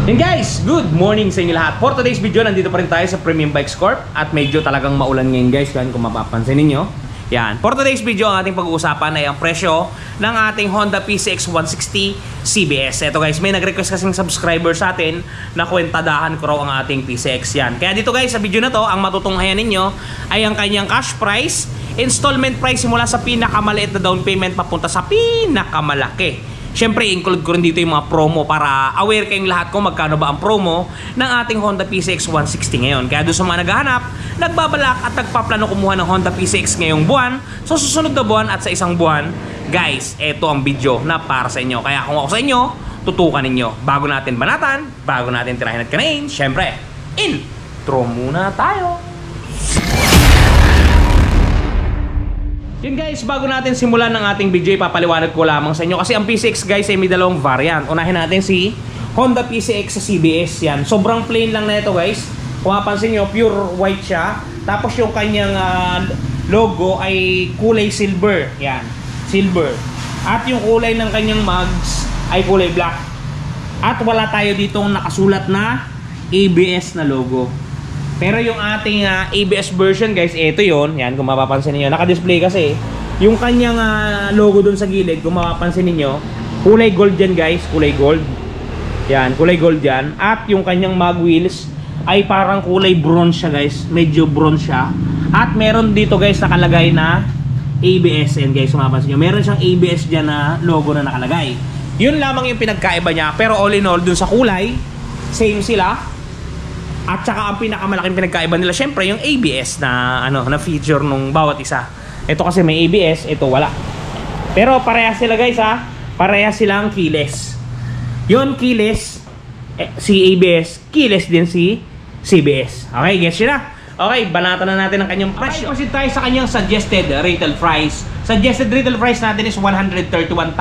Yun guys, good morning sa inyo lahat. For today's video, nandito pa rin tayo sa Premium Bikes Corp. At medyo talagang maulan ngayon guys, kung mapapansin ninyo. Yan, for today's video, ang ating pag-uusapan ay ang presyo ng ating Honda PCX 160 CBS. Ito guys, may nag-request kasing subscriber sa atin na kwentadahan ko raw ang ating PCX yan. Kaya dito guys, sa video na to, ang matutunghayan ninyo ay ang kanyang cash price, installment price simula sa pinakamaliit na down payment papunta sa pinakamalaki. Siyempre, include ko rin dito yung mga promo para aware kayong lahat kung magkano ba ang promo ng ating Honda PCX 160 ngayon. Kaya doon sa mga naghahanap, nagbabalak at nagpaplano kumuha ng Honda PCX ngayong buwan, so susunod na buwan at sa isang buwan, guys, eto ang video na para sa inyo. Kaya kung ako sa inyo, tutukan ninyo. Bago natin banatan, bago natin tirahin at kanain, siyempre, intro muna tayo! Yun guys, bago natin simulan ng ating video, ipapaliwanag ko lamang sa inyo kasi ang PCX guys ay may dalawang variant. Unahin natin si Honda PCX sa CBS. Yan, sobrang plain lang na ito guys. Kung mapansin nyo, pure white siya. Tapos yung kanyang logo ay kulay silver. Yan, silver. At yung kulay ng kanyang mugs ay kulay black. At wala tayo ditong nakasulat na ABS na logo. Pero yung ating ABS version guys, ito yon. Yan, kung mapapansin niyo, naka-display kasi yung kanyang logo dun sa gilid. Kung mapapansin niyo, kulay gold yan guys, kulay gold. Yan, kulay gold yan. At yung kanyang mag wheels ay parang kulay bronze siya guys, medyo bronze siya. At meron dito guys nakalagay na ABS. Yan guys, kung mapapansin niyo, meron siyang ABS dyan na logo na nakalagay. Yun lamang yung pinagkaiba niya. Pero all in all, dun sa kulay, same sila. At saka ang pinakamalaking pinagkaiba nila syempre yung ABS na na feature nung bawat isa. Ito kasi may ABS, ito wala. Pero parehas sila guys parehas silang keyless. Yon keyless si ABS, keyless din si CBS. Okay, gets nyo na? Okay, banatan na natin ang kanyang presyo. Okay, proceed tayo sa kanyang suggested retail price. Suggested retail price natin is 131,900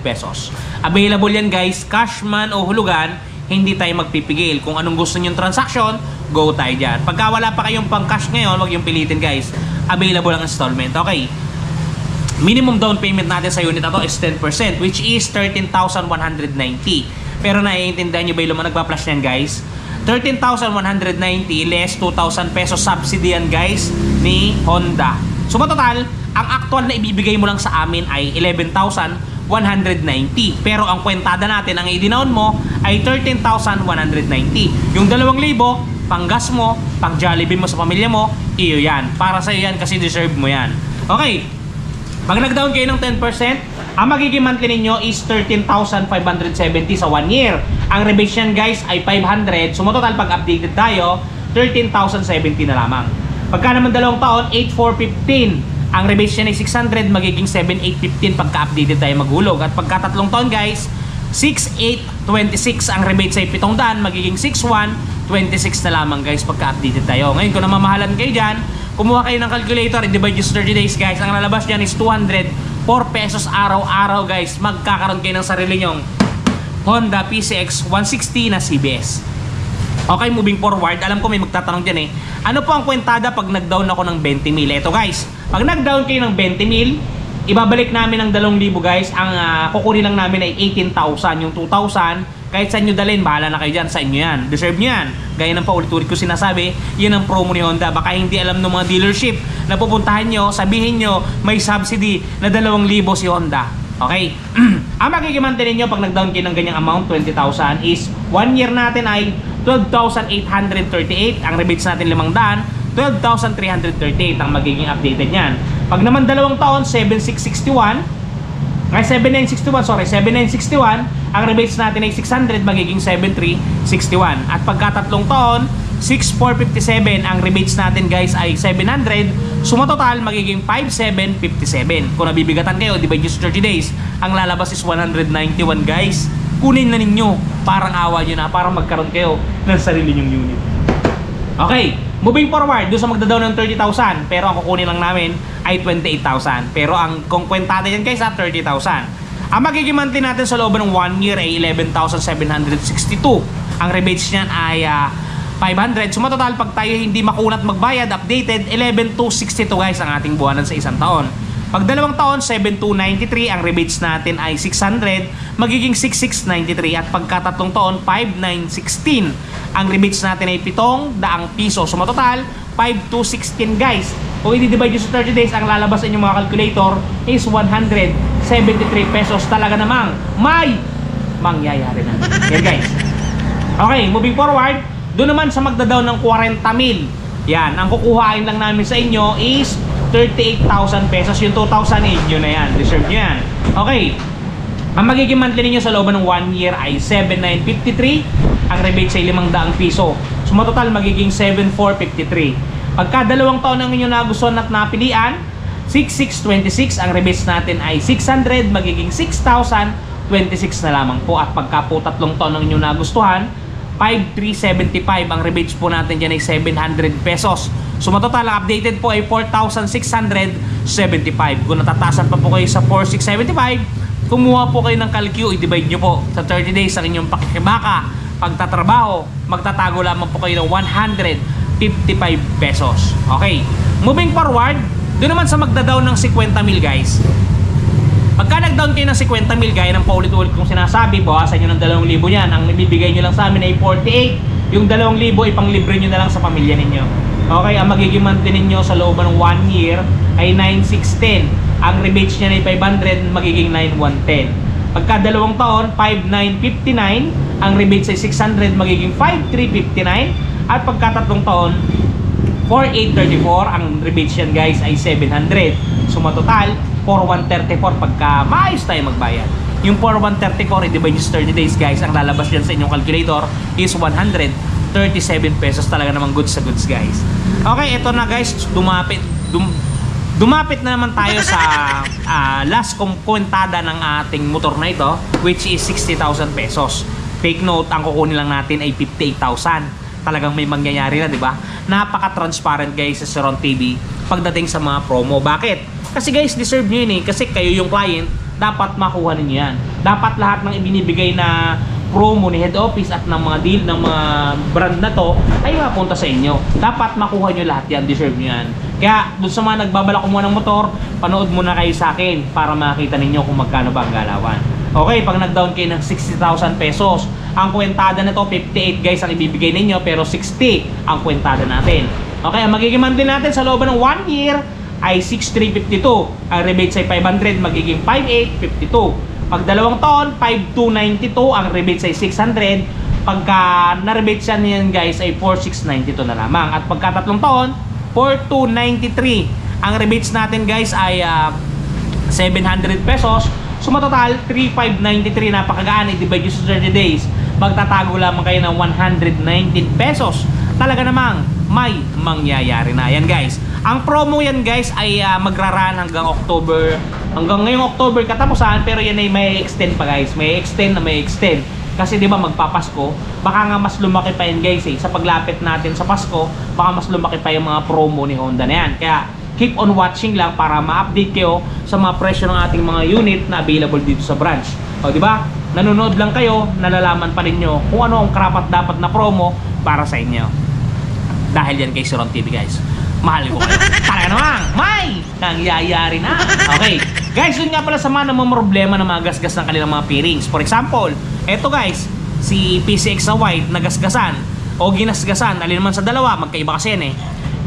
pesos. Available yan guys, cash man o hulugan. Hindi tayo magpipigil. Kung anong gusto nyong transaction, go tayo dyan. Pagka wala pa kayong pang cash ngayon, wag yung pilitin guys. Available ang installment. Okay. Minimum down payment natin sa unit na to is 10%, which is 13,190. Pero naiintindihan nyo ba yung nagpa-flash yan guys? 13,190 less 2,000 pesos subsidy yan guys ni Honda. So total, ang actual na ibibigay mo lang sa amin ay 11,190. Pero ang kwentada natin, ang i-dinown mo ay 13,190. Yung 2,000 pang gas mo, pang Jollibee mo sa pamilya mo, iyo yan. Para sa iyo yan kasi deserve mo yan. Okay. Pag nag-down kayo ng 10%, ang magiging monthly ninyo is 13,570 sa 1 year. Ang rebate yan guys ay 500. So total pag updated tayo, 13,070 na lamang. Pagka naman 2 taon, 8,415. Ang rebate niya ay 600, magiging 7,815 pagka-updated tayo maghulog. At pagka 3 taon guys, 6,826 ang rebate sa 700, magiging 6,126 na lamang guys pagka-updated tayo. Ngayon kung namamahalan kayo dyan, kumuha kayo ng calculator, i-divide yung 30 days guys. Ang lalabas dyan is 204 pesos araw-araw guys. Magkakaroon kayo ng sarili nyong Honda PCX 160 na CBS. Okay, moving forward, alam ko may magtatanong dyan ano po ang kwentada pag nag-down ako ng 20 mil? Ito guys, pag nag-down kayo ng 20 mil, ibabalik namin ng 2,000 guys. Ang kukunin lang namin ay 18,000. Yung 2,000, kahit saan nyo dalhin, bahala na kayo dyan, sa inyo yan. Deserve nyo yan. Gaya ng paulit-ulit ko sinasabi, yan ang promo ni Honda. Baka hindi alam ng mga dealership na pupuntahan nyo, sabihin nyo, may subsidy na 2,000 si Honda. Okay? Ang magiging monthly ninyo pag nag-down kayo ng ganyang amount, 20,000, is 1 year natin ay 12,838. Ang rebates natin 500, 12,338 ang magiging updated niyan. Pag naman 2 taon, 7,661. Ay 7,961, sorry, 7,961. Ang rebates natin ay 600, magiging 7,361. At pagka 3 taon, 6,457. Ang rebates natin guys ay 700. Suma total, magiging 5,757. Kung nabibigatan kayo, divide just 30 days, ang lalabas is 191 guys. Kunin na ninyo, parang awa nyo na, parang magkaroon kayo ng sarili nyong unit. Okay, moving forward, doon sa magda-down ng 30,000, pero ang kukunin lang namin ay 28,000. Pero ang kongkwenta yan guys 30,000. Ang magiging monthly natin sa loob ng 1 year ay 11,762. Ang rebates niyan ay 500. So total pag tayo hindi makunat magbayad, updated, 11,262 guys ang ating buwanan sa isang taon. Pag 2 taon, 7,293. Ang rebates natin ay 600, magiging 6,693. At pagka 3 taon, 5,916. Ang rebates natin ay 700 piso. So matotal, 5,216 guys. Kung i-divide nyo sa 30 days, ang lalabas sa inyong mga calculator is 173 pesos. Talaga namang may mangyayari na. Yan guys. Okay, moving forward, doon naman sa magda-down ng 40,000. Yan, ang kukuhain lang namin sa inyo is 38,000 pesos. Yung 2,000 inyo na yan. Deserve nyo yan. Okay. Ang magiging monthly ninyo sa loob ng 1 year ay 7,953. Ang rebate ay 500 piso. So matotal magiging 7,453. Pagka 2 taon ang inyo nagustuhan at napilian, 6,626. Ang rebates natin ay 600, magiging 6,026 na lamang po. At pagka po 3 taon ang inyo nagustuhan, 5,375. Ang rebates po natin dyan ay 700 pesos. So matotal, ang updated po ay 4,675. Kung natatasan pa po kayo sa 4,675, kumuha po kayo ng calcu, i-divide nyo po sa 30 days ang inyong pakikibaka. Pagtatrabaho, magtatago lamang po kayo ng 155 pesos. Okay, moving forward, doon naman sa magda-down ng 50,000 guys. Pagka nag-down kayo ng 50,000, gaya ng paulit-ulit kong sinasabi, bawasan nyo ng 2,000 yan. Ang ibibigay nyo lang sa amin ay 48. Yung 2,000 ipanglibre nyo na lang sa pamilya ninyo. Okay, ang magiging monthly ninyo sa loob ng 1 year ay 9,610. Ang rebates nyo ay 500, magiging 9,110. Pagka 2 taon, 5,959. Ang rebates ay 600, magiging 5,359. At pagka 3 taon, 4,834. Ang rebates yan guys ay 700. So matotal, 4,134 pagka maayos tayo magbayad. Yung 4,134, i-divide nyo sa 30 days guys, ang lalabas dyan sa inyong calculator is 137 pesos. Talaga namang goods sa goods guys. Okay, ito na guys, dumapit na naman tayo sa last kwentada ng ating motor na ito, which is 60,000 pesos. Take note, ang kukunin lang natin ay 58,000. Talagang may mangyayari na, di ba? Napaka-transparent guys sa Seron TV pagdating sa mga promo. Bakit? Kasi guys, deserve nyo yun eh. Kasi kayo yung client, dapat makuha ninyo yan. Dapat lahat ng ibinibigay na promo ni head office at ng mga deal ng mga brand na to ay mapunta sa inyo. Dapat makuha nyo lahat yan. Deserve nyo yan. Kaya dun sa mga nagbabalak kumuha ng motor, panood muna kayo sa akin para makita ninyo kung magkano ba ang galawan. Okay, pag nag-down kayo ng 60,000 pesos, ang kwentada na to 58 guys ang ibibigay ninyo, pero 60 ang kwentada natin. Okay, ang magiging monthly natin sa loob ng 1 year ay 6,352. Ang rebates ay 500, magiging 5,852. Pag 2 taon, 5,292. Ang rebates ay 600. Pagka na-rebates yan guys ay 4,692 na lamang. At pagka 3 taon, 4,293. Ang rebates natin guys ay 700 pesos. So matotal, 3,593. Napakagaan, i-divide nyo sa 30 days. Magtatago lamang kayo ng 119 pesos. Talaga namang may mangyayari na yan guys. Ang promo yan guys ay magraran hanggang October. Hanggang ngayong October katapusan, pero yan ay may extend pa guys. May extend. Kasi di ba magpapasko, baka nga mas lumaki pa yan guys eh. Sa paglapit natin sa Pasko, baka mas lumaki pa yung mga promo ni Honda na yan. Kaya keep on watching lang para ma-update kayo sa mga presyo ng ating mga unit na available dito sa branch. O di ba? Nanonood lang kayo, nalalaman pa ninyo kung ano ang karapat dapat na promo para sa inyo. Dahil yan kay Seron TV guys. Mahal ko kayo. Talaga naman, may nangyayari na. Okay. Guys, yun nga pala sa mga problema na mga gasgas ng kanilang mga bearings. For example, eto guys, si PCX na white, nagasgasan o ginasgasan, alin naman sa dalawa, magkaiba kasi yan eh.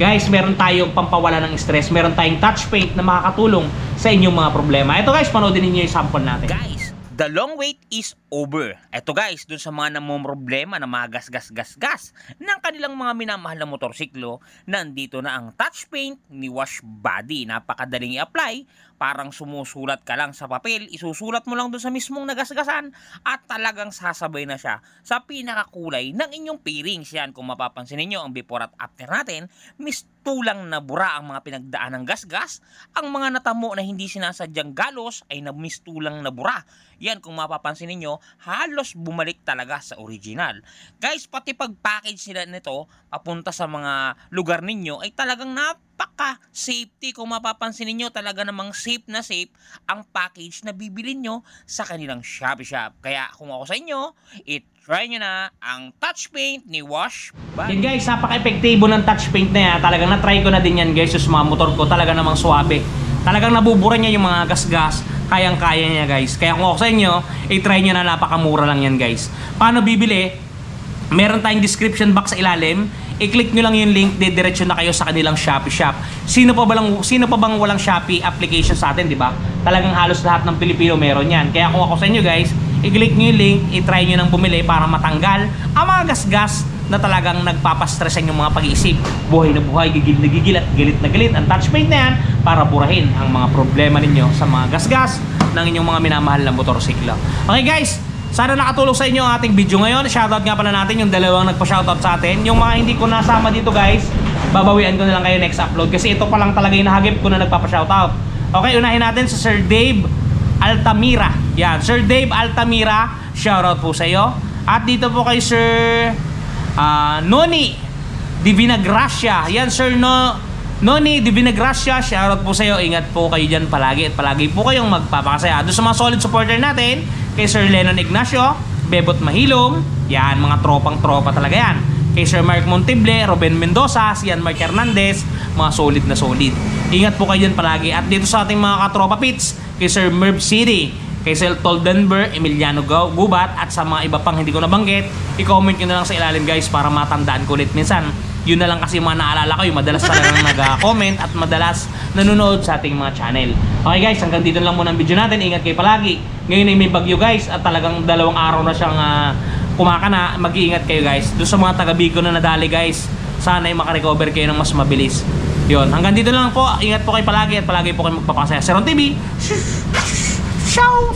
Guys, meron tayong pampawala ng stress. Meron tayong touch paint na makakatulong sa inyong mga problema. Eto guys, panoodin niyo yung sample natin. Guys, the long wait is over. Eto guys, dun sa mga namumroblema na mga gas ng kanilang mga minamahal na motorsiklo, nandito na ang touch paint ni Wash Body. Napakadaling i-apply, parang sumusulat ka lang sa papel, isusulat mo lang dun sa mismong nagasgasan at talagang sasabay na siya sa pinakakulay ng inyong bearings. Yan, kung mapapansin niyo ang before at after natin, mistulang na bura ang mga pinagdaan ng gasgas. Ang mga natamo na hindi sinasadyang galos ay mistulang na bura. Yan, kung mapapansin niyo, halos bumalik talaga sa original. Guys, pati pag-package nila nito papunta sa mga lugar ninyo ay talagang napaka-safety. Kung mapapansin niyo, talaga namang safe na safe ang package na bibilin nyo sa kanilang Shopee Shop. Kaya kung ako sa inyo, try nyo na ang touch paint ni Wash Body. Yan guys, napaka-epektibo ng touch paint na yan. Talagang na-try ko na din yan guys sa mga motor ko. Talaga namang suwabe. Talagang nabubura niya yung mga gas-gas. Kayang-kaya niya guys. Kaya kung ako sa inyo, i-try nyo na, napakamura lang yan guys. Paano bibili? Meron tayong description box sa ilalim. I-click nyo lang yung link, didiretso na kayo sa kanilang Shopee shop. Sino pa bang walang Shopee application sa atin, di ba? Talagang halos lahat ng Pilipino meron yan. Kaya kung ako sa inyo guys, i-click nyo yung link, i-try nyo nang bumili para matanggal ang mga gas-gas na talagang nagpapastress ang yung mga pag-iisip. Buhay na buhay, gigil na gigil at galit na galit. Ang touchpaint na yan para burahin ang mga problema ninyo sa mga gas-gas ng inyong mga minamahal na motorsiklo. Okay guys, sana nakatulong sa inyo ang ating video ngayon. Shoutout nga pala natin yung dalawang nagpa-shoutout sa atin. Yung mga hindi ko nasama dito guys, babawian ko na lang kayo next upload. Kasi ito pa lang talaga yung nahagip ko na nagpapa-shoutout. Okay, unahin natin sa Sir Dave Altamira. Yan, Sir Dave Altamira, shoutout po sa iyo. At dito po kay Sir Noni Divina Gracia. Yan Sir Noni Divina Gracia, shoutout po sa iyo. Ingat po kayo dyan palagi at palagi po kayong magpapakasaya. Doon sa mga solid supporter natin, kay Sir Lennon Ignacio, Bebot Mahilom, yan, mga tropang-tropa talaga yan. Kay Sir Mark Montible, Ruben Mendoza, Sian Mark Hernandez, mga solid na solid. Ingat po kayo dyan palagi. At dito sa ating mga katropa pits, kay Sir Merv City, kay Sir Toldenber, Emiliano Gubat, at sa mga iba pang hindi ko nabanggit, i-comment nyo na lang sa ilalim guys para matandaan ko ulit. Minsan, yun na lang kasi yung mga naalala ko, yung madalas talagang nag-comment at madalas nanonood sa ating mga channel. Okay guys, hanggang dito lang muna ang video natin. Ingat kayo palagi. Ngayon ay may bagyo guys at talagang 2 araw na siyang kumakana. Mag-iingat kayo guys. Doon sa mga taga-Bigo na nadali guys, sana ay makarecover kayo ng mas mabilis. Yun, hanggang dito lang po. Ingat po kayo palagi at palagi po kayo magpapakasaya. Seron TV. Ciao!